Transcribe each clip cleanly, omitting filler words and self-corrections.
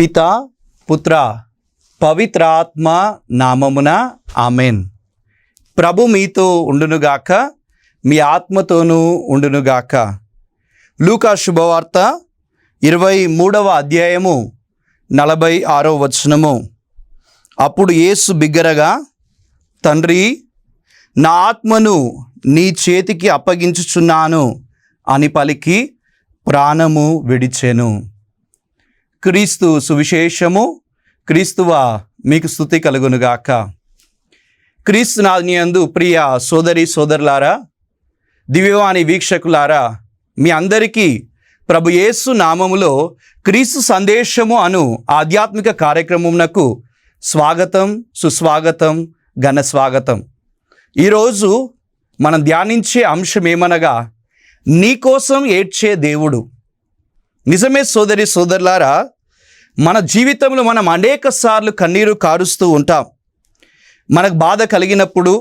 పితా పుత్ర పవిత్రాత్మ నామమున ఆమెన్. ప్రభు మీతో ఉండునుగాక, మీ ఆత్మతోనూ ఉండునుగాక. లూకా శుభవార్త 23వ అధ్యాయము 46వ వచనము. అప్పుడు యేసు బిగ్గరగా, తండ్రి, నా ఆత్మను నీ చేతికి అప్పగించుచున్నాను అని పలికి ప్రాణము విడిచెను. క్రీస్తు సువిశేషము. క్రీస్తువా మీకు స్తుతి కలుగునుగాక. క్రీస్తునాథుని యందు ప్రియ సోదరి సోదరులారా, దివ్యవాణి వీక్షకులారా, మీ అందరికీ ప్రభు యేసు నామములో క్రీస్తు సందేశము అను ఆధ్యాత్మిక కార్యక్రమమునకు స్వాగతం, సుస్వాగతం, ఘన స్వాగతం. ఈరోజు మనం ధ్యానించే అంశం ఏమనగా, నీకోసం ఏడ్చే దేవుడు. నిజమే సోదరి సోదరులారా, మన జీవితంలో మనం అనేక సార్లు కన్నీరు కారుస్తూ ఉంటాం. మనకు బాధ కలిగినప్పుడు,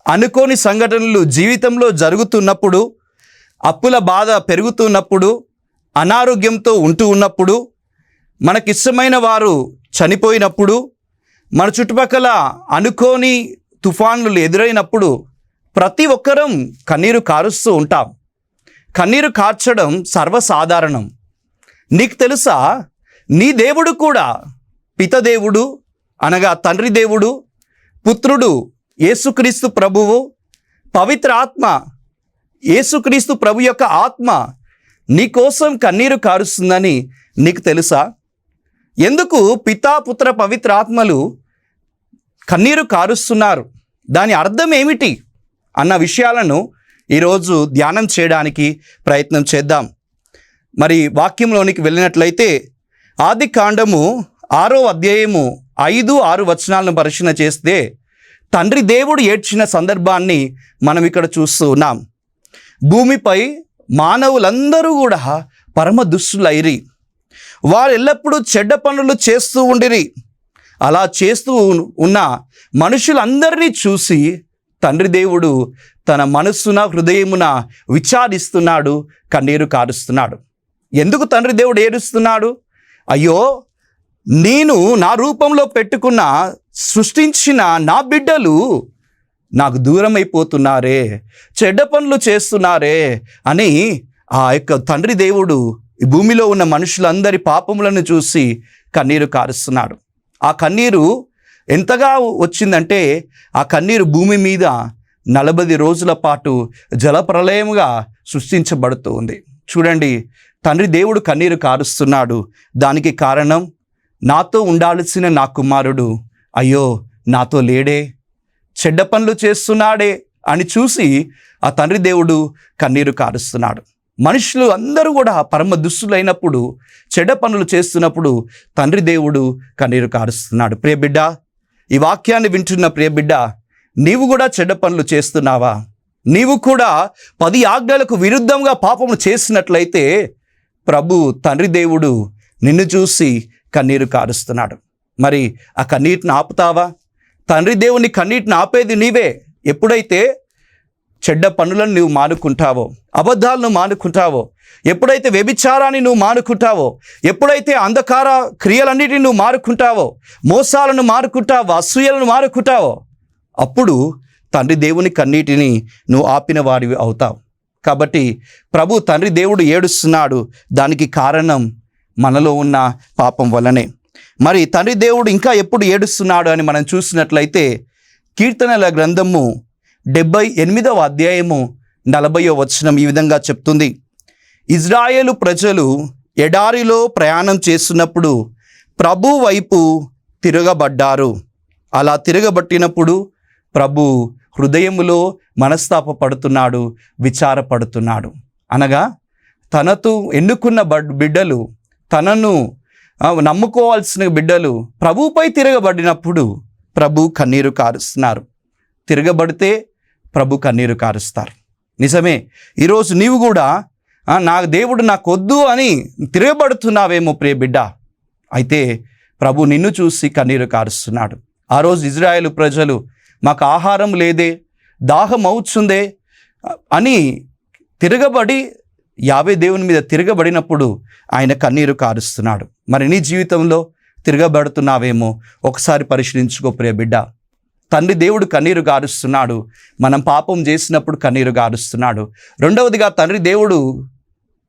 అనుకోని సంఘటనలు జీవితంలో జరుగుతున్నప్పుడు, అప్పుల బాధ పెరుగుతున్నప్పుడు, అనారోగ్యంతో ఉంటూ ఉన్నప్పుడు, మనకిష్టమైన వారు చనిపోయినప్పుడు, మన చుట్టుపక్కల అనుకోని తుఫాన్లు ఎదురైనప్పుడు ప్రతి ఒక్కరం కన్నీరు కారుస్తూ ఉంటాం. కన్నీరు కార్చడం సర్వసాధారణం. నీకు తెలుసా, నీ దేవుడు కూడా పితదేవుడు అనగా తండ్రి దేవుడు, పుత్రుడు యేసుక్రీస్తు ప్రభువు, పవిత్ర ఆత్మ యేసుక్రీస్తు ప్రభు యొక్క ఆత్మ నీకోసం కన్నీరు కారుస్తుందని నీకు తెలుసా? ఎందుకు పితా పుత్ర పవిత్ర ఆత్మలు కన్నీరు కారుస్తున్నారు, దాని అర్థం ఏమిటి అన్న విషయాలను ఈరోజు ధ్యానం చేయడానికి ప్రయత్నం చేద్దాం. మరి వాక్యంలోనికి వెళ్ళినట్లయితే ఆది కాండము 6వ అధ్యాయము 5-6 వచనాలను పరిశీలన చేస్తే తండ్రి దేవుడు ఏడ్చిన సందర్భాన్ని మనం ఇక్కడ చూస్తూ ఉన్నాం. భూమిపై మానవులందరూ కూడా పరమ దుష్టులైరి, వారు ఎల్లప్పుడూ చెడ్డ పనులు చేస్తూ ఉండిరి. అలా చేస్తూ ఉన్న మనుషులందరినీ చూసి తండ్రి దేవుడు తన మనస్సున హృదయమున విచారిస్తున్నాడు, కన్నీరు కారుస్తున్నాడు. ఎందుకు తండ్రి దేవుడు ఏడుస్తున్నాడు? అయ్యో, నేను నా రూపంలో పెట్టుకున్న సృష్టించిన నా బిడ్డలు నాకు దూరం అయిపోతున్నారే, చెడ్డ పనులు చేస్తున్నారే అని ఆ యొక్క తండ్రి దేవుడు ఈ భూమిలో ఉన్న మనుషులందరి పాపములను చూసి కన్నీరు కారుస్తున్నాడు. ఆ కన్నీరు ఎంతగా వచ్చిందంటే, ఆ కన్నీరు భూమి మీద 40 రోజుల పాటు జలప్రలయముగా సృష్టించబడుతూ ఉంది. చూడండి, తండ్రి దేవుడు కన్నీరు కారుస్తున్నాడు. దానికి కారణం, నాతో ఉండాల్సిన నా కుమారుడు అయ్యో నాతో లేడే, చెడ్డ పనులు చేస్తున్నాడే అని చూసి ఆ తండ్రి దేవుడు కన్నీరు కారుస్తున్నాడు. మనుషులు అందరూ కూడా పరమ దుష్టులైనప్పుడు, చెడ్డ పనులు చేస్తున్నప్పుడు తండ్రి దేవుడు కన్నీరు కారుస్తున్నాడు. ప్రియబిడ్డ, ఈ వాక్యాన్ని వింటున్న ప్రియబిడ్డ, నీవు కూడా చెడ్డ పనులు చేస్తున్నావా? నీవు కూడా 10 ఆజ్ఞలకు విరుద్ధంగా పాపము చేసినట్లయితే ప్రభు తండ్రి దేవుడు నిన్ను చూసి కన్నీరు కారుస్తున్నాడు. మరి ఆ కన్నీటిని ఆపుతావా? తండ్రి దేవుని కన్నీటిని ఆపేది నీవే. ఎప్పుడైతే చెడ్డ పనులను నువ్వు మానుకుంటావో, అబద్ధాలను మానుకుంటావో, ఎప్పుడైతే వ్యభిచారాన్ని నువ్వు మానుకుంటావో, ఎప్పుడైతే అంధకార క్రియలన్నిటిని నువ్వు మానుకుంటావో, మోసాలను మానుకుంటావో, అసూయలను మానుకుంటావో, అప్పుడు తండ్రి దేవుని కన్నీటిని నువ్వు ఆపిన వాడివి అవుతావు. కాబట్టి ప్రభు తండ్రి దేవుడు ఏడుస్తున్నాడు. దానికి కారణం మనలో ఉన్న పాపం వల్లనే. మరి తండ్రి దేవుడు ఇంకా ఎప్పుడు ఏడుస్తున్నాడు అని మనం చూసినట్లయితే కీర్తనల గ్రంథము 78వ అధ్యాయము 40వ వచనం ఈ విధంగా చెప్తుంది. ఇజ్రాయేలు ప్రజలు ఎడారిలో ప్రయాణం చేస్తున్నప్పుడు ప్రభు వైపు తిరగబడ్డారు. అలా తిరగబట్టినప్పుడు ప్రభు హృదయములో మనస్తాపపడుతున్నాడు, విచారపడుతున్నాడు. అనగా తనతో ఎన్నుకున్న బిడ్డలు, తనను నమ్ముకోవాల్సిన బిడ్డలు ప్రభుపై తిరగబడినప్పుడు ప్రభు కన్నీరు కారుస్తున్నారు. తిరగబడితే ప్రభు కన్నీరు కారుస్తారు. నిజమే, ఈరోజు నీవు కూడా నా దేవుడు నాకొద్దు అని తిరగబడుతున్నావేమో ప్రియ బిడ్డ. అయితే ప్రభు నిన్ను చూసి కన్నీరు కారుస్తున్నాడు. ఆ రోజు ఇజ్రాయేలు ప్రజలు, మాకు ఆహారం లేదే, దాహం అవుతుందే అని తిరగబడి యావే దేవుని మీద తిరగబడినప్పుడు ఆయన కన్నీరు కారుస్తున్నాడు. మరి నీ జీవితంలో తిరగబడుతున్నావేమో ఒకసారి పరిశీలించుకో ప్రియ బిడ్డ. తండ్రి దేవుడు కన్నీరు గారుస్తున్నాడు. మనం పాపం చేసినప్పుడు కన్నీరు గారుస్తున్నాడు. రెండవదిగా తండ్రి దేవుడు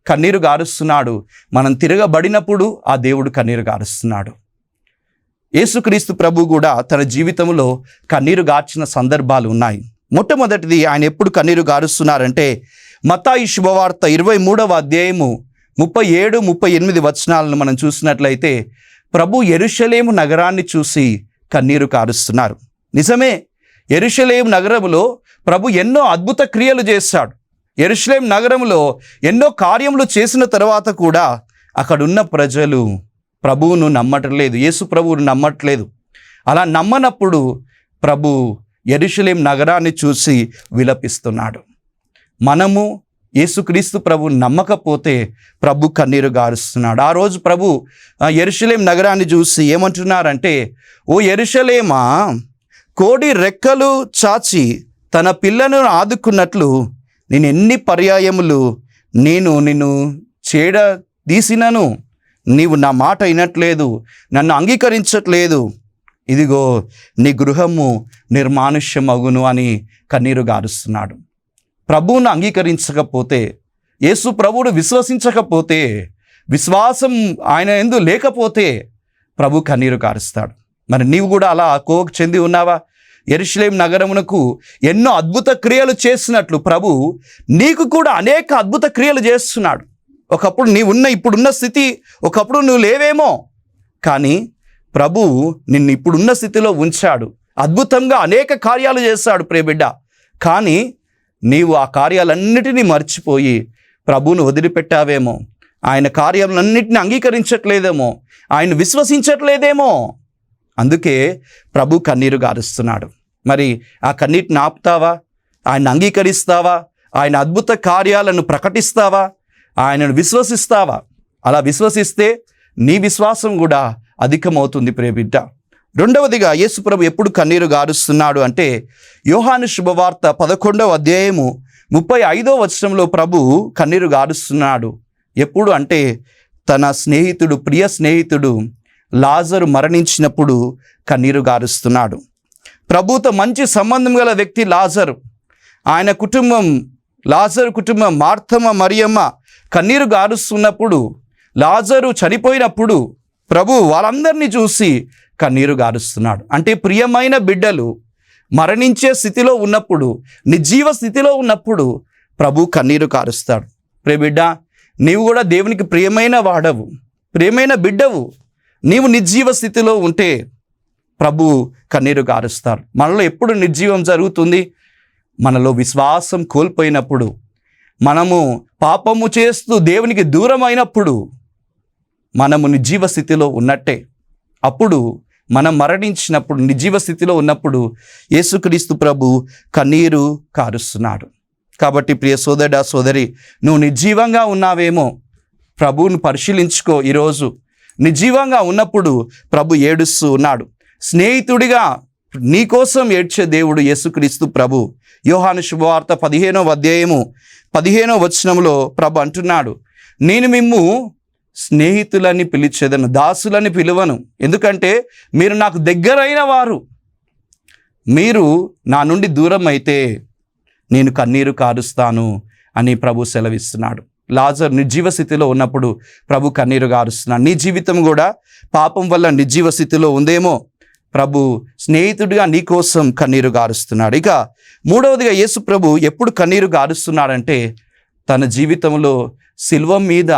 కన్నీరు గారుస్తున్నాడు. మనం తిరగబడినప్పుడు ఆ దేవుడు కన్నీరు గారుస్తున్నాడు. యేసుక్రీస్తు ప్రభు కూడా తన జీవితంలో కన్నీరు గార్చిన సందర్భాలు ఉన్నాయి. మొట్టమొదటిది ఆయన ఎప్పుడు కన్నీరు గారుస్తున్నారంటే మత్తాయి శుభవార్త 23వ అధ్యాయము 37, 38 వచనాలను మనం చూసినట్లయితే ప్రభు యెరూషలేము నగరాన్ని చూసి కన్నీరు కారుస్తున్నారు. నిజమే, యెరూషలేము నగరములో ప్రభు ఎన్నో అద్భుత క్రియలు చేశాడు. యెరూషలేము నగరంలో ఎన్నో కార్యములు చేసిన తర్వాత కూడా అక్కడున్న ప్రజలు ప్రభువును నమ్మట్లేదు, యేసు ప్రభువును నమ్మట్లేదు. అలా నమ్మనప్పుడు ప్రభు యెరూషలేము నగరాన్ని చూసి విలపిస్తున్నాడు. మనము యేసుక్రీస్తు ప్రభు నమ్మకపోతే ప్రభు కన్నీరు గారుస్తున్నాడు. ఆ రోజు ప్రభు యెరూషలేము నగరాన్ని చూసి ఏమంటున్నారంటే, ఓ యెరూషలేమా, కోడి రెక్కలు చాచి తన పిల్లను ఆదుకున్నట్లు నేను ఎన్ని పర్యాయములు నిన్ను తీసినను నీవు నా మాట వినట్లేదు, నన్ను అంగీకరించట్లేదు. ఇదిగో నీ గృహము నిర్మానుష్యమగును అని కన్నీరు గారుస్తున్నాడు. ప్రభువును అంగీకరించకపోతే, యేసు ప్రభువును విశ్వసించకపోతే, విశ్వాసం ఆయన యందు లేకపోతే ప్రభు కన్నీరు కారుస్తాడు. మరి నీవు కూడా అలా కోవకు చెంది ఉన్నావా? యెరూషలేము నగరమునకు ఎన్నో అద్భుత క్రియలు చేసినట్లు ప్రభు నీకు కూడా అనేక అద్భుత క్రియలు చేస్తున్నాడు. ఒకప్పుడు ఇప్పుడున్న స్థితి, ఒకప్పుడు నువ్వు లేవేమో, కానీ ప్రభు నిన్ను ఇప్పుడున్న స్థితిలో ఉంచాడు. అద్భుతంగా అనేక కార్యాలు చేశాడు ప్రియబిడ్డ. కానీ నీవు ఆ కార్యాలన్నిటినీ మర్చిపోయి ప్రభువును వదిలిపెట్టావేమో, ఆయన కార్యాలన్నిటిని అంగీకరించట్లేదేమో, ఆయన విశ్వసించట్లేదేమో. అందుకే ప్రభు కన్నీరు గారుస్తున్నాడు. మరి ఆ కన్నీటిని ఆపుతావా? ఆయన అంగీకరిస్తావా? ఆయన అద్భుత కార్యాలను ప్రకటిస్తావా? ఆయనను విశ్వసిస్తావా? అలా విశ్వసిస్తే నీ విశ్వాసం కూడా అధికమవుతుంది ప్రియబిడ్డ. రెండవదిగా యేసు ప్రభు ఎప్పుడు కన్నీరు గారుస్తున్నాడు అంటే యోహాను శుభవార్త 11వ అధ్యాయము 35వ వచనంలో ప్రభు కన్నీరు గారుస్తున్నాడు. ఎప్పుడు అంటే తన ప్రియ స్నేహితుడు లాజరు మరణించినప్పుడు కన్నీరు గారుస్తున్నాడు. ప్రభుతో మంచి సంబంధం గల వ్యక్తి లాజరు. ఆయన కుటుంబం, లాజరు కుటుంబం, మార్తమ్మ, మరియమ్మ కన్నీరు గారుస్తున్నప్పుడు, లాజరు చనిపోయినప్పుడు ప్రభు వాళ్ళందరినీ చూసి కన్నీరు గారుస్తున్నాడు. అంటే ప్రియమైన బిడ్డలు మరణించే స్థితిలో ఉన్నప్పుడు, నిర్జీవ స్థితిలో ఉన్నప్పుడు ప్రభు కన్నీరు కారుస్తాడు. ప్రియ బిడ్డ, నీవు కూడా దేవునికి ప్రియమైన వాడవు, ప్రియమైన బిడ్డవు. నీవు నిర్జీవ స్థితిలో ఉంటే ప్రభు కన్నీరు గారుస్తారు. మనలో ఎప్పుడు నిర్జీవం జరుగుతుంది? మనలో విశ్వాసం కోల్పోయినప్పుడు, మనము పాపము చేస్తూ దేవునికి దూరం అయినప్పుడు మనము నిర్జీవ స్థితిలో ఉన్నట్టే. అప్పుడు మనం మరణించినప్పుడు, నిర్జీవ స్థితిలో ఉన్నప్పుడు యేసుక్రీస్తు ప్రభు కన్నీరు కారుస్తున్నాడు. కాబట్టి ప్రియ సోదరుడా, సోదరి, నువ్వు నిర్జీవంగా ఉన్నావేమో ప్రభువును పరిశీలించుకో. ఈరోజు నిర్జీవంగా ఉన్నప్పుడు ప్రభు ఏడుస్తూ ఉన్నాడు. స్నేహితుడిగా నీకోసం ఏడ్చే దేవుడు యేసుక్రీస్తు ప్రభు. యోహాను శుభవార్త 15వ అధ్యాయము 15వ వచనంలో ప్రభు అంటున్నాడు, నేను మిమ్ము స్నేహితులని పిలిచేదను, దాసులని పిలువను. ఎందుకంటే మీరు నాకు దగ్గరైన వారు. మీరు నా నుండి దూరం అయితే నేను కన్నీరు కారుస్తాను అని ప్రభు సెలవిస్తున్నాడు. లాజరు నిర్జీవ స్థితిలో ఉన్నప్పుడు ప్రభు కన్నీరు గారుస్తున్నాడు. నీ జీవితం కూడా పాపం వల్ల నిర్జీవ స్థితిలో ఉందేమో, ప్రభు స్నేహితుడిగా నీ కోసం కన్నీరు గారుస్తున్నాడు. ఇక మూడవదిగా యేసు ప్రభు ఎప్పుడు కన్నీరు గారుస్తున్నాడంటే తన జీవితంలో శిలువ మీద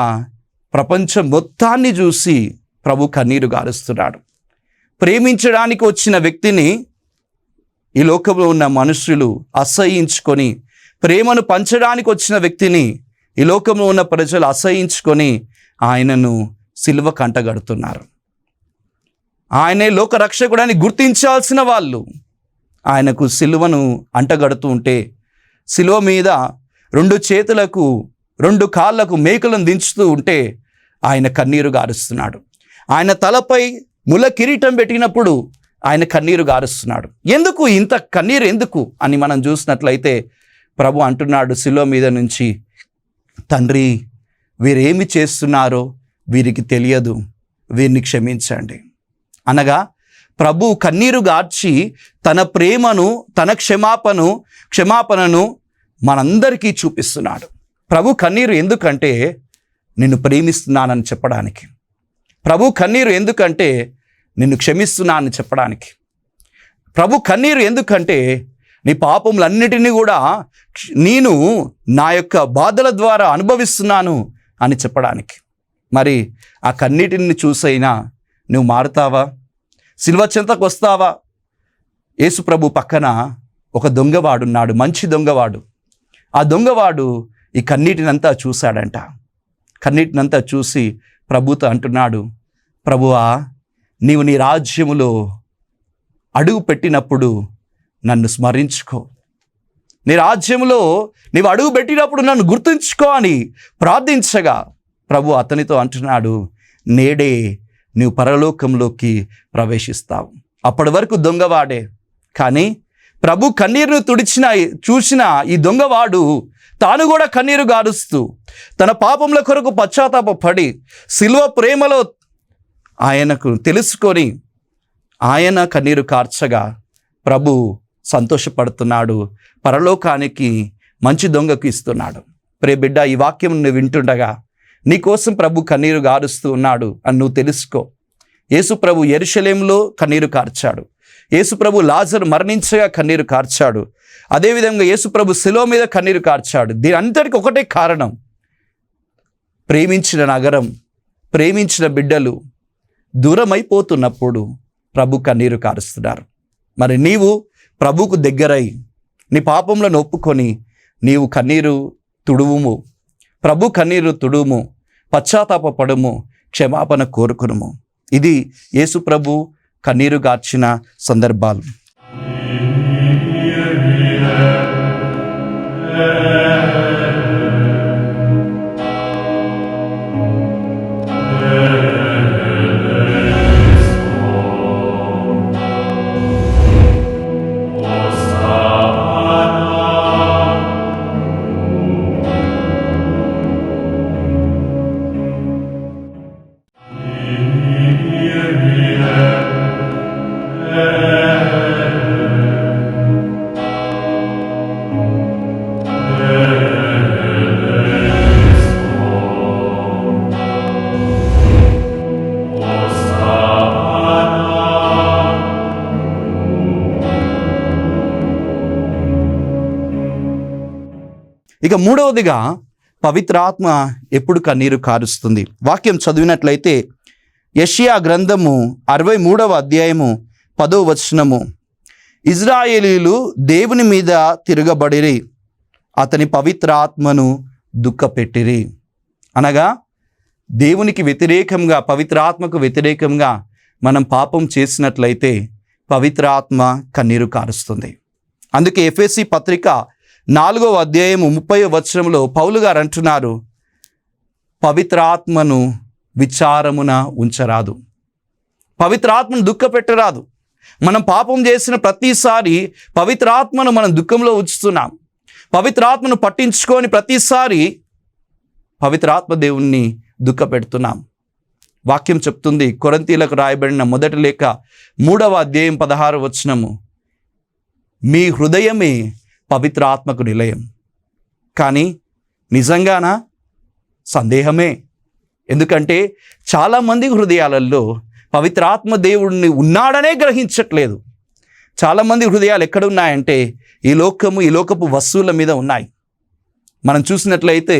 ప్రపంచం మొత్తాన్ని చూసి ప్రభు కన్నీరు గారుస్తున్నాడు. ప్రేమించడానికి వచ్చిన వ్యక్తిని ఈ లోకంలో ఉన్న మనుషులు అసహ్యించుకొని, ప్రేమను పంచడానికి వచ్చిన వ్యక్తిని ఈ లోకంలో ఉన్న ప్రజలు అసహ్యించుకొని ఆయనను సిలువ కంటగడుతున్నారు. ఆయనే లోకరక్షకుడని గుర్తించాల్సిన వాళ్ళు ఆయనకు సిలువను అంటగడుతూ ఉంటే, సిలువ మీద 2 చేతులకు 2 కాళ్ళకు మేకులను దించుతూ ఉంటే ఆయన కన్నీరు గారుస్తున్నాడు. ఆయన తలపై ముల కిరీటం పెట్టినప్పుడు ఆయన కన్నీరు గారుస్తున్నాడు. ఎందుకు ఇంత కన్నీరు ఎందుకు అని మనం చూసినట్లయితే ప్రభు అంటున్నాడు సిలువ మీద నుంచి, తండ్రి, వీరేమి చేస్తున్నారో వీరికి తెలియదు, వీరిని క్షమించండి. అనగా ప్రభు కన్నీరు గార్చి తన ప్రేమను, తన క్షమాపణను మనందరికీ చూపిస్తున్నాడు. ప్రభు కన్నీరు ఎందుకంటే నిన్ను ప్రేమిస్తున్నానని చెప్పడానికి. ప్రభు కన్నీరు ఎందుకంటే నిన్ను క్షమిస్తున్నానని చెప్పడానికి. ప్రభు కన్నీరు ఎందుకంటే నీ పాపములన్నిటినీ కూడా నేను నా యొక్క బాధల ద్వారా అనుభవిస్తున్నాను అని చెప్పడానికి. మరి ఆ కన్నీటిని చూసైనా నువ్వు మారుతావా? సిలువ చెంతకు వస్తావా? యేసు ప్రభు పక్కన ఒక దొంగవాడున్నాడు, మంచి దొంగవాడు. ఆ దొంగవాడు ఈ కన్నీటినంతా చూశాడంట. కన్నీటినంతా చూసి ప్రభుతో అంటున్నాడు, ప్రభువా, నీవు నీ రాజ్యములో అడుగు పెట్టినప్పుడు నన్ను స్మరించుకో. నీ రాజ్యములో నీవు అడుగు పెట్టినప్పుడు నన్ను గుర్తుంచుకో అని ప్రార్థించగా ప్రభు అతనితో అంటున్నాడు, నేడే నీవు పరలోకంలోకి ప్రవేశిస్తావు. అప్పటి వరకు దొంగవాడే, కానీ ప్రభు కన్నీరును చూసిన ఈ దొంగవాడు తాను కూడా కన్నీరు గారుస్తూ తన పాపముల కొరకు పశ్చాత్తాపపడి సిలువ ప్రేమలో ఆయనకు తెలుసుకొని ఆయన కన్నీరు కార్చగా ప్రభు సంతోషపడుతున్నాడు, పరలోకానికి మంచి దొంగకు ఇస్తున్నాడు. ప్రియ బిడ్డ, ఈ వాక్యం నువ్వు వింటుండగా నీకోసం ప్రభు కన్నీరు గారుస్తూ ఉన్నాడు అని నువ్వు తెలుసుకో. యేసు ప్రభు యెరూషలేములో కన్నీరు కార్చాడు. యేసు ప్రభు లాజరు మరణించగా కన్నీరు కార్చాడు. అదేవిధంగా యేసు ప్రభు శిలువ మీద కన్నీరు కార్చాడు. దీని అంతటికి ఒకటే కారణం, ప్రేమించిన నగరం, ప్రేమించిన బిడ్డలు దూరమైపోతున్నప్పుడు ప్రభు కన్నీరు కారుస్తున్నారు. మరి నీవు ప్రభుకు దగ్గరై నీ పాపములను ఒప్పుకొని నీవు కన్నీరు తుడువుము, ప్రభు కన్నీరు తుడువుము, పశ్చాత్తాపపడుము, క్షమాపణ కోరుకునుము. ఇది యేసు ప్రభు కన్నీరు గార్చిన సందర్భాలు. ఇక మూడవదిగా పవిత్రాత్మ ఎప్పుడు కన్నీరు కారుస్తుంది? వాక్యం చదివినట్లయితే యెషయా గ్రంథము 63వ అధ్యాయము 10వ వచనము, ఇజ్రాయేలీలు దేవుని మీద తిరగబడిరి, అతని పవిత్రాత్మను దుఃఖపెట్టిరి. అనగా దేవునికి వ్యతిరేకంగా, పవిత్రాత్మకు వ్యతిరేకంగా మనం పాపం చేసినట్లయితే పవిత్రాత్మ కన్నీరు కారుస్తుంది. అందుకే ఎఫెసీ పత్రిక 4వ అధ్యాయము 30వ వచనంలో పౌలు గారు అంటున్నారు, పవిత్రాత్మను విచారమున ఉంచరాదు, పవిత్రాత్మను దుఃఖపెట్టరాదు. మనం పాపం చేసిన ప్రతిసారి పవిత్రాత్మను మనం దుఃఖంలో ఉంచుతున్నాం. పవిత్రాత్మను పట్టించుకొని ప్రతిసారి పవిత్రాత్మ దేవుణ్ణి దుఃఖపెడుతున్నాం. వాక్యం చెప్తుంది, కొరింథీయులకు రాయబడిన మొదటి లేఖ 3వ అధ్యాయం 16వ వచనము, మీ హృదయమే పవిత్రాత్మకు నిలయం. కానీ నిజంగానా? సందేహమే. ఎందుకంటే చాలామంది హృదయాలలో పవిత్రాత్మ దేవుడిని ఉన్నాడనే గ్రహించట్లేదు. చాలామంది హృదయాలు ఎక్కడున్నాయంటే ఈ లోకపు వస్తువుల మీద ఉన్నాయి. మనం చూసినట్లయితే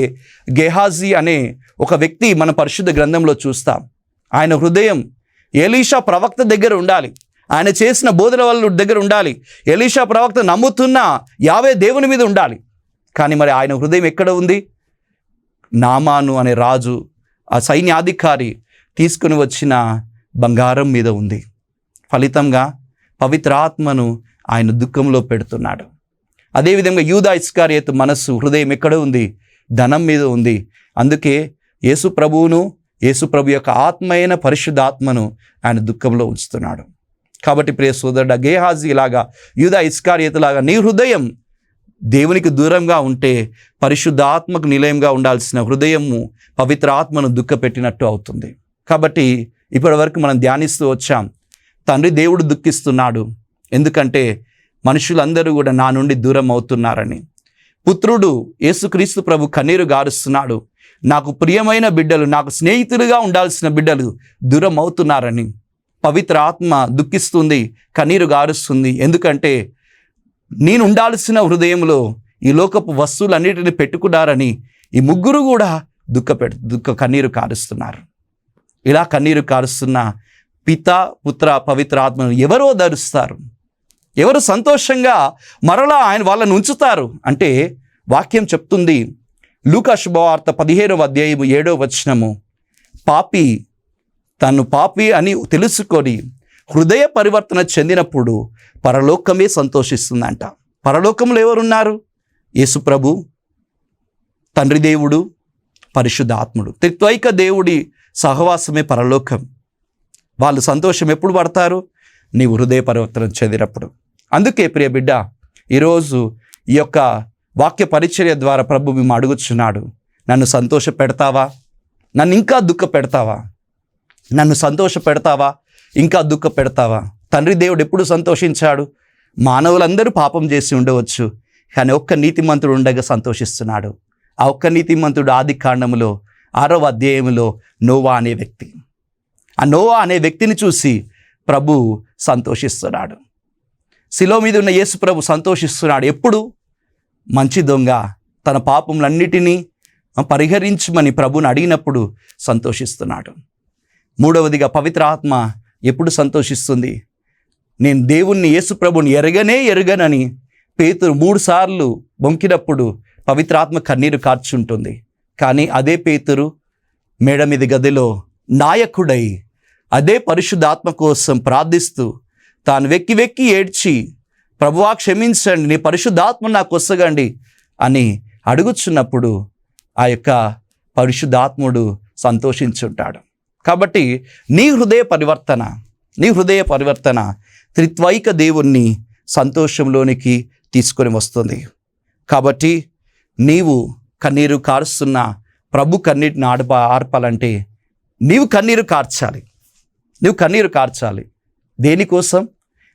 గెహాజీ అనే ఒక వ్యక్తి మన పరిశుద్ధ గ్రంథంలో చూస్తాం. ఆయన హృదయం ఎలీషా ప్రవక్త దగ్గర ఉండాలి, ఆయన చేసిన బోధల వాళ్ళ దగ్గర ఉండాలి, ఎలీషా ప్రవక్త నమ్ముతున్న యావే దేవుని మీద ఉండాలి. కానీ మరి ఆయన హృదయం ఎక్కడ ఉంది? నామాను అనే రాజు, ఆ సైన్యాధికారి తీసుకుని వచ్చిన బంగారం మీద ఉంది. ఫలితంగా పవిత్రాత్మను ఆయన దుఃఖంలో పెడుతున్నాడు. అదేవిధంగా యూదా ఇస్కారియోతు మనస్సు, హృదయం ఎక్కడ ఉంది? ధనం మీద ఉంది. అందుకే యేసు ప్రభువును, యేసు ప్రభు యొక్క ఆత్మైన పరిశుద్ధాత్మను ఆయన దుఃఖంలో ఉంచుతున్నాడు. కాబట్టి ప్రియ సోదరుడా, గేహాజీ లాగా, యూదా ఇస్కారియోతులాగా నీ హృదయం దేవునికి దూరంగా ఉంటే పరిశుద్ధాత్మకు నిలయంగా ఉండాల్సిన హృదయము పవిత్ర ఆత్మను దుఃఖపెట్టినట్టు అవుతుంది. కాబట్టి ఇప్పటి వరకు మనం ధ్యానిస్తూ వచ్చాం, తండ్రి దేవుడు దుఃఖిస్తున్నాడు. ఎందుకంటే మనుషులందరూ కూడా నా నుండి దూరం అవుతున్నారని. పుత్రుడు యేసుక్రీస్తు ప్రభు కన్నీరు గారుస్తున్నాడు. నాకు ప్రియమైన బిడ్డలు, నాకు స్నేహితులుగా ఉండాల్సిన బిడ్డలు దూరం అవుతున్నారని. పవిత్ర ఆత్మ దుఃఖిస్తుంది, కన్నీరు గారుస్తుంది. ఎందుకంటే నేను ఉండాల్సిన హృదయంలో ఈ లోకపు వస్తువులన్నిటిని పెట్టుకున్నారని ఈ ముగ్గురు కూడా కన్నీరు కారుస్తున్నారు. ఇలా కన్నీరు కారుస్తున్న పిత, పుత్ర, పవిత్ర ఆత్మను ఎవరో ధరుస్తారు? ఎవరు సంతోషంగా మరలా ఆయన వాళ్ళని ఉంచుతారు అంటే వాక్యం చెప్తుంది. లూకా శుభవార్త 15వ అధ్యాయము 7వ వచనము, పాపి తను పాపి అని తెలుసుకొని హృదయ పరివర్తన చెందినప్పుడు పరలోకమే సంతోషిస్తుందంట. పరలోకంలో ఎవరున్నారు? యేసుప్రభు, తండ్రి దేవుడు, పరిశుద్ధ ఆత్ముడు, త్రిత్వైక దేవుడి సహవాసమే పరలోకం. వాళ్ళు సంతోషం ఎప్పుడు పడతారు? నీవు హృదయ పరివర్తన చెందినప్పుడు. అందుకే ప్రియ బిడ్డ, ఈరోజు ఈ యొక్క వాక్య పరిచర్య ద్వారా ప్రభు మేము అడుగుచున్నాడు, నన్ను సంతోష పెడతావా? నన్ను ఇంకా దుఃఖ పెడతావా? నన్ను సంతోష పెడతావా? ఇంకా దుఃఖ పెడతావా? తండ్రి దేవుడు ఎప్పుడు సంతోషించాడు? మానవులందరూ పాపం చేసి ఉండవచ్చు, కానీ ఒక్క నీతిమంతుడు ఉండగా సంతోషిస్తున్నాడు. ఆ ఒక్క నీతిమంతుడు ఆది కాండములో 6వ అధ్యాయములో నోవా అనే వ్యక్తి. ఆ నోవా అనే వ్యక్తిని చూసి ప్రభు సంతోషిస్తున్నాడు. శిలో మీద ఉన్న యేసు ప్రభు సంతోషిస్తున్నాడు. ఎప్పుడు? మంచి దొంగ తన పాపములన్నిటినీ పరిహరించమని ప్రభుని అడిగినప్పుడు సంతోషిస్తున్నాడు. మూడవదిగా పవిత్ర ఆత్మ ఎప్పుడు సంతోషిస్తుంది? నేను దేవుణ్ణి, యేసు ప్రభుని ఎరగనని పేతురు 3 సార్లు బొంకినప్పుడు పవిత్రాత్మ కన్నీరు కార్చుంటుంది. కానీ అదే పేతురు మేడ మీద గదిలో నాయకుడై అదే పరిశుద్ధాత్మ కోసం ప్రార్థిస్తూ తాను వెక్కి ఏడ్చి, ప్రభువా క్షమించండి, నీ పరిశుద్ధాత్మ నాకు వసగండి అని అడుగుచున్నప్పుడు ఆ యొక్క పరిశుద్ధాత్ముడు సంతోషించుంటాడు. కాబట్టి నీ హృదయ పరివర్తన త్రిత్వైక దేవుణ్ణి సంతోషంలోనికి తీసుకొని వస్తుంది. కాబట్టి నీవు కన్నీరు కారుస్తున్న ప్రభు కన్నీటిని ఆర్పాలంటే నీవు కన్నీరు కార్చాలి. దేనికోసం?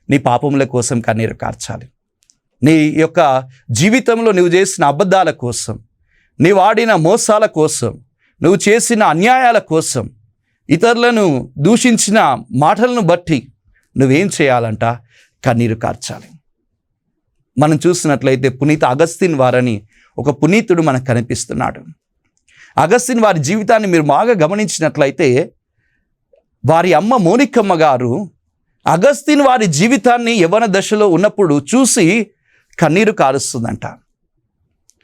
నీ పాపముల కోసం కన్నీరు కార్చాలి. నీ యొక్క జీవితంలో నువ్వు చేసిన అబద్ధాల కోసం, నీవు ఆడిన మోసాల కోసం, నువ్వు చేసిన అన్యాయాల కోసం, ఇతరులను దూషించిన మాటలను బట్టి నువ్వేం చేయాలంట? కన్నీరు కార్చాలి. మనం చూసినట్లయితే పునీత అగస్తిన్ వారని ఒక పునీతుడు మనకు కనిపిస్తున్నాడు. అగస్తిన్ వారి జీవితాన్ని మీరు బాగా గమనించినట్లయితే వారి అమ్మ మోనికమ్మ గారు అగస్తిన్ వారి జీవితాన్ని యవ్వన దశలో ఉన్నప్పుడు చూసి కన్నీరు కారుస్తుందంట.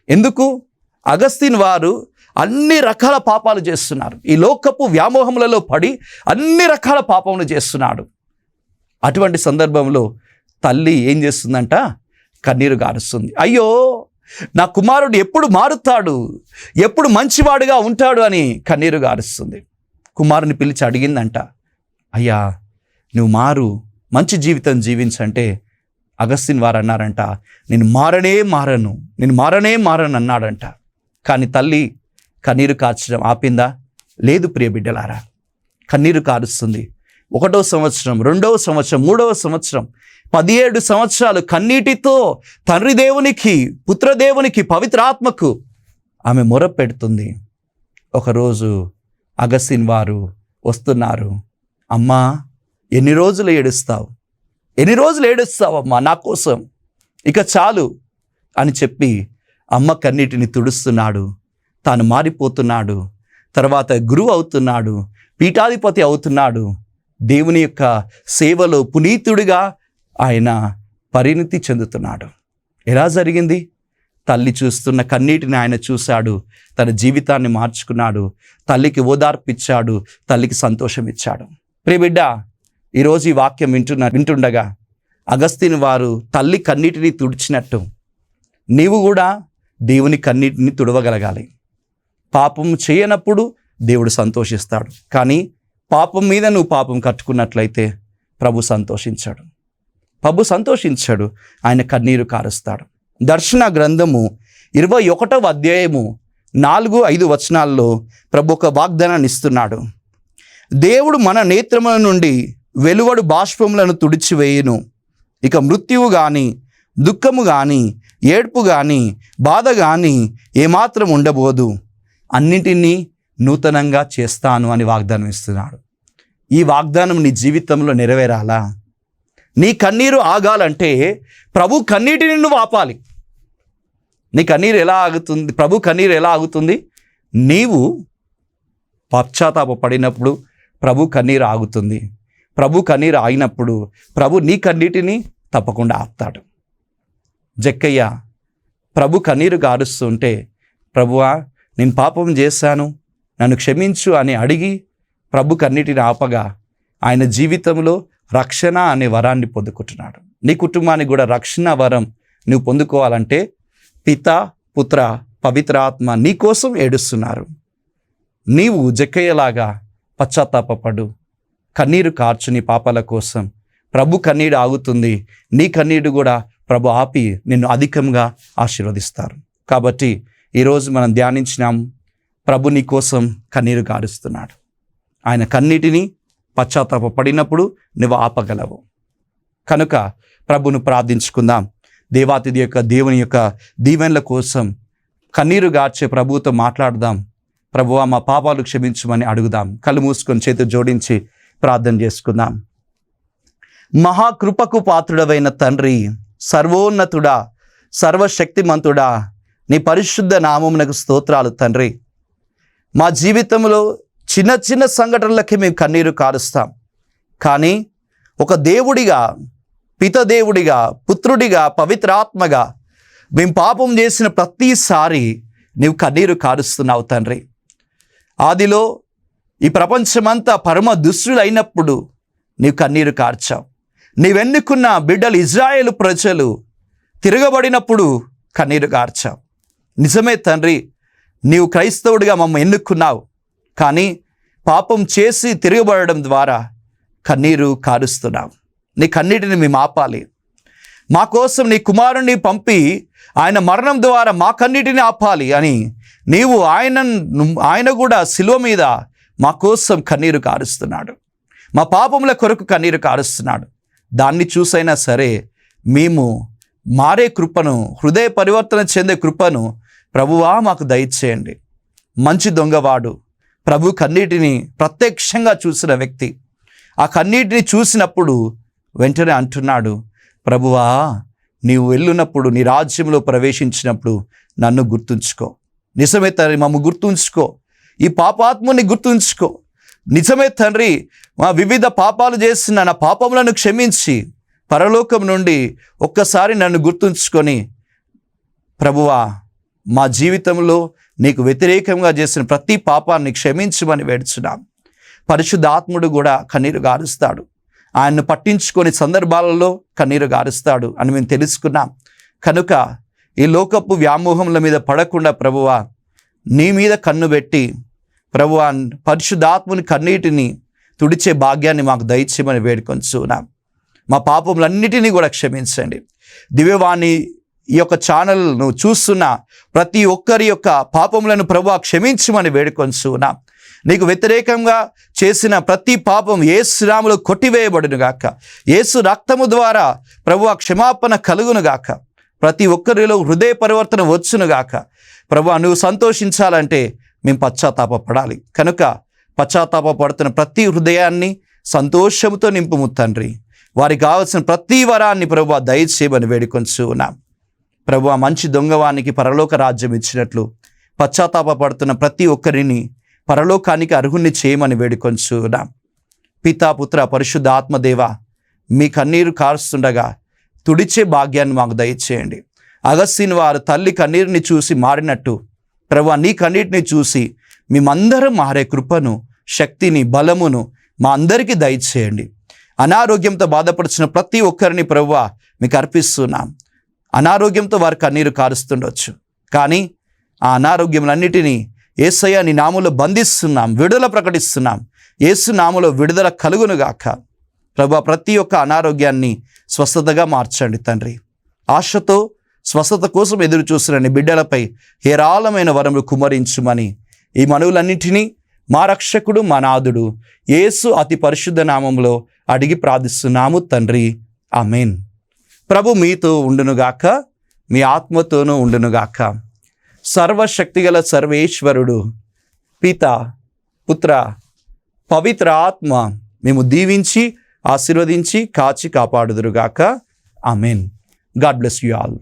ఎందుకు? అగస్తిన్ వారు అన్ని రకాల పాపాలు చేస్తున్నారు. ఈ లోకపు వ్యామోహములలో పడి అన్ని రకాల పాపములు చేస్తున్నాడు. అటువంటి సందర్భంలో తల్లి ఏం చేస్తుందంట? కన్నీరు గారుస్తుంది. అయ్యో, నా కుమారుడు ఎప్పుడు మారుతాడు, ఎప్పుడు మంచివాడుగా ఉంటాడు అని కన్నీరు గారుస్తుంది. కుమారుని పిలిచి అడిగిందంట, అయ్యా నువ్వు మంచి జీవితం జీవించంటే అగస్తిన్ వారు అన్నారంట, నేను మారనే మారను అన్నాడంట. కానీ తల్లి కన్నీరు కార్చడం ఆపిందా? లేదు ప్రియ బిడ్డలారా, కన్నీరు కారుస్తుంది. 1వ సంవత్సరం, 2వ సంవత్సరం, 3వ సంవత్సరం, 17 సంవత్సరాలు కన్నీటితో తండ్రి దేవునికి, పుత్రదేవునికి, పవిత్రాత్మకు ఆమె మొర పెడుతుంది. ఒకరోజు అగస్తిన్ వారు వస్తున్నారు. అమ్మా, ఎన్ని రోజులు ఏడుస్తావమ్మా నా కోసం, ఇక చాలు అని చెప్పి అమ్మ కన్నీటిని తుడుస్తున్నాడు. తాను మారిపోతున్నాడు. తర్వాత గురువు అవుతున్నాడు, పీఠాధిపతి అవుతున్నాడు. దేవుని యొక్క సేవలో పునీతుడిగా ఆయన పరిణతి చెందుతున్నాడు. ఎలా జరిగింది? తల్లి చూస్తున్న కన్నీటిని ఆయన చూశాడు, తన జీవితాన్ని మార్చుకున్నాడు, తల్లికి ఓదార్పిచ్చాడు, తల్లికి సంతోషం ఇచ్చాడు. ప్రియ బిడ్డ, ఈరోజు ఈ వాక్యం వింటుండగా అగస్తిన్ వారు తల్లి కన్నీటిని తుడిచినట్టు నీవు కూడా దేవుని కన్నీటిని తుడవగలగాలి. పాపం చేయనప్పుడు దేవుడు సంతోషిస్తాడు, కానీ పాపం మీద నువ్వు పాపం కట్టుకున్నట్లయితే ప్రభు సంతోషించాడు, ఆయన కన్నీరు కారుస్తాడు. దర్శన గ్రంథము 21వ అధ్యాయము 4-5 వచనాల్లో ప్రభు ఒక వాగ్దానాన్ని ఇస్తున్నాడు. దేవుడు మన నేత్రముల నుండి వెలువడు బాష్పములను తుడిచివేయును. ఇక మృత్యువు కానీ, దుఃఖము కానీ, ఏడ్పు కానీ, బాధ కానీ ఏమాత్రం ఉండబోదు. అన్నింటినీ నూతనంగా చేస్తాను అని వాగ్దానం ఇస్తున్నాడు. ఈ వాగ్దానం నీ జీవితంలో నెరవేరాలా? నీ కన్నీరు ఆగాలంటే ప్రభు కన్నీటిని నువ్వు ఆపాలి. నీ కన్నీరు ఎలా ఆగుతుంది? ప్రభు కన్నీరు ఎలా ఆగుతుంది? నీవు పశ్చాత్తాపపడినప్పుడు ప్రభు కన్నీరు ఆగుతుంది. ప్రభు కన్నీరు ఆగినప్పుడు ప్రభు నీ కన్నీటిని తప్పకుండా ఆపుతాడు. జక్కయ్య ప్రభు కన్నీరు గారుస్తుంటే, ప్రభువా నేను పాపం చేశాను, నన్ను క్షమించు అని అడిగి ప్రభు కన్నీటిని ఆపగా ఆయన జీవితంలో రక్షణ అనే వరాన్ని పొందుకుంటున్నాడు. నీ కుటుంబానికి కూడా రక్షణ వరం నువ్వు పొందుకోవాలంటే పిత, పుత్ర, పవిత్ర ఆత్మ నీ కోసం ఏడుస్తున్నారు. నీవు జక్కయ్యలాగా పశ్చాత్తాపపడు, కన్నీరు కార్చు నీ పాపాల కోసం. ప్రభు కన్నీరు ఆగుతుంది, నీ కన్నీరు కూడా ప్రభు ఆపి నిన్ను అధికంగా ఆశీర్వదిస్తారు. కాబట్టి ఈరోజు మనం ధ్యానించినాం, ప్రభు నీ కోసం కన్నీరు గారుస్తున్నాడు. ఆయన కన్నీటిని పశ్చాత్తాపడినప్పుడు నువ్వు ఆపగలవు. కనుక ప్రభును ప్రార్థించుకుందాం. దేవుని యొక్క దీవెనల కోసం కన్నీరు గార్చే ప్రభువుతో మాట్లాడదాం. ప్రభువా మా పాపాలు క్షమించమని అడుగుదాం. కళ్ళు మూసుకొని చేతులు జోడించి ప్రార్థన చేసుకుందాం. మహాకృపకు పాత్రుడవైన తండ్రి, సర్వోన్నతుడా, సర్వశక్తిమంతుడా, నీ పరిశుద్ధ నామమునకు స్తోత్రాలు తండ్రి. మా జీవితంలో చిన్న చిన్న సంఘటనలకి మేము కన్నీరు కారుస్తాం. కానీ ఒక దేవుడిగా, పితదేవుడిగా, పుత్రుడిగా, పవిత్రాత్మగా మేము పాపం చేసిన ప్రతిసారి నీవు కన్నీరు కారుస్తున్నావు తండ్రి. ఆదిలో ఈ ప్రపంచమంతా పరమ దుష్టులైనప్పుడు నీవు కన్నీరు కార్చావు. నీవెన్నుకున్న బిడ్డలు ఇజ్రాయేలు ప్రజలు తిరగబడినప్పుడు కన్నీరు కార్చావు. నిజమే తండ్రి, నీవు క్రైస్తవుడిగా మమ్మల్ని ఎన్నుకున్నావు. కానీ పాపం చేసి తిరగబడడం ద్వారా కన్నీరు కారుస్తున్నావు. నీ కన్నీటిని మేము ఆపాలి. మా కోసం నీ కుమారుణ్ణి పంపి ఆయన మరణం ద్వారా మా కన్నీటిని ఆపాలి అని నీవు ఆయన కూడా శిలువ మీద మా కోసం కన్నీరు కారుస్తున్నాడు. మా పాపముల కొరకు కన్నీరు కారుస్తున్నాడు. దాన్ని చూసైనా సరే మేము మారే కృపను, హృదయ పరివర్తన చెందే కృపను ప్రభువా మాకు దయచేయండి. మంచి దొంగవాడు ప్రభు కన్నీటిని ప్రత్యక్షంగా చూసిన వ్యక్తి. ఆ కన్నీటిని చూసినప్పుడు వెంటనే అంటున్నాడు, ప్రభువా నీవు వెళ్ళినప్పుడు, నీ రాజ్యంలో ప్రవేశించినప్పుడు నన్ను గుర్తుంచుకో. నిజమే తండ్రి, మమ్మ గుర్తుంచుకో. ఈ పాపాత్ముని గుర్తుంచుకో. నిజమే తండ్రి, మా వివిధ పాపాలు చేసిన నా పాపములను క్షమించి పరలోకం నుండి ఒక్కసారి నన్ను గుర్తుంచుకొని ప్రభువా మా జీవితంలో నీకు వ్యతిరేకంగా చేసిన ప్రతి పాపాన్ని క్షమించమని వేడుచున్నాం. పరిశుద్ధాత్ముడు కూడా కన్నీరు గారుస్తాడు. ఆయన్ను పట్టించుకొని సందర్భాలలో కన్నీరు గారుస్తాడు అని మేము తెలుసుకున్నాం. కనుక ఈ లోకపు వ్యామోహముల మీద పడకుండా ప్రభువా నీ మీద కన్ను పెట్టి ప్రభువా పరిశుద్ధాత్ముని కన్నీటిని తుడిచే భాగ్యాన్ని మాకు దయచేయమని వేడుకొంచున్నాం. మా పాపములన్నిటినీ కూడా క్షమించండి. దివ్యవాణి ఈ యొక్క ఛానల్ను చూస్తున్న ప్రతి ఒక్కరి యొక్క పాపములను ప్రభువా క్షమించమని వేడుకొంచున్నాం. నీకు వ్యతిరేకంగా చేసిన ప్రతి పాపం యేసు నామములో కొట్టివేయబడును గాక. యేసు రక్తము ద్వారా ప్రభువా క్షమాపణ కలుగును గాక. ప్రతి ఒక్కరిలో హృదయ పరివర్తన వచ్చును గాక. ప్రభువా నువ్వు సంతోషించాలంటే మేము పశ్చాత్తాపపడాలి. కనుక పశ్చాత్తాపడుతున్న ప్రతి హృదయాన్ని సంతోషంతో నింపుము తండ్రి. వారికి కావాల్సిన ప్రతి వరాన్ని ప్రభువా దయచేయమని వేడుకొంచున్నాం. ప్రభువా మంచి దొంగవానికి పరలోక రాజ్యం ఇచ్చినట్లు పశ్చాత్తాపడుతున్న ప్రతి ఒక్కరిని పరలోకానికి అర్హుణ్ణి చేయమని వేడుకొంచున్నాం. పితా, పుత్ర, పరిశుద్ధ ఆత్మదేవ మీ కన్నీరు కారుస్తుండగా తుడిచే భాగ్యాన్ని మాకు దయచేయండి. అగస్తిన్ వారు తల్లి కన్నీరుని చూసి మారినట్టు ప్రభువా నీ కన్నీటిని చూసి మేమందరం మారే కృపను, శక్తిని, బలమును మా అందరికీ దయచేయండి. అనారోగ్యంతో బాధపడుతున్న ప్రతి ఒక్కరిని ప్రభువా మీకు అర్పిస్తున్నాం. అనారోగ్యంతో వారు కన్నీరు కారుస్తుండొచ్చు, కానీ ఆ అనారోగ్యములన్నిటినీ యేసయ్య నీ నామములో బంధిస్తున్నాం, విడుదల ప్రకటిస్తున్నాం. యేసు నామములో విడుదల కలుగునుగాక. ప్రభువా ప్రతి ఒక్క అనారోగ్యాన్ని స్వస్థతగా మార్చండి తండ్రి. ఆశతో స్వస్థత కోసం ఎదురు చూస్తున్న నీ బిడ్డలపై హేరాళమైన వరములు కుమ్మరించుమని ఈ మనవులన్నింటినీ మా రక్షకుడు, మా నాథుడు యేసు అతి పరిశుద్ధ నామంలో అడిగి ప్రార్థిస్తున్నాము తండ్రి. ఆమేన్. ప్రభు మీతో ఉండునుగాక, మీ ఆత్మతోనూ ఉండునుగాక. సర్వశక్తిగల సర్వేశ్వరుడు పిత, పుత్ర, పవిత్ర ఆత్మ మేము దీవించి ఆశీర్వదించి కాచి కాపాడుదురుగాక. ఆమేన్. God bless you all.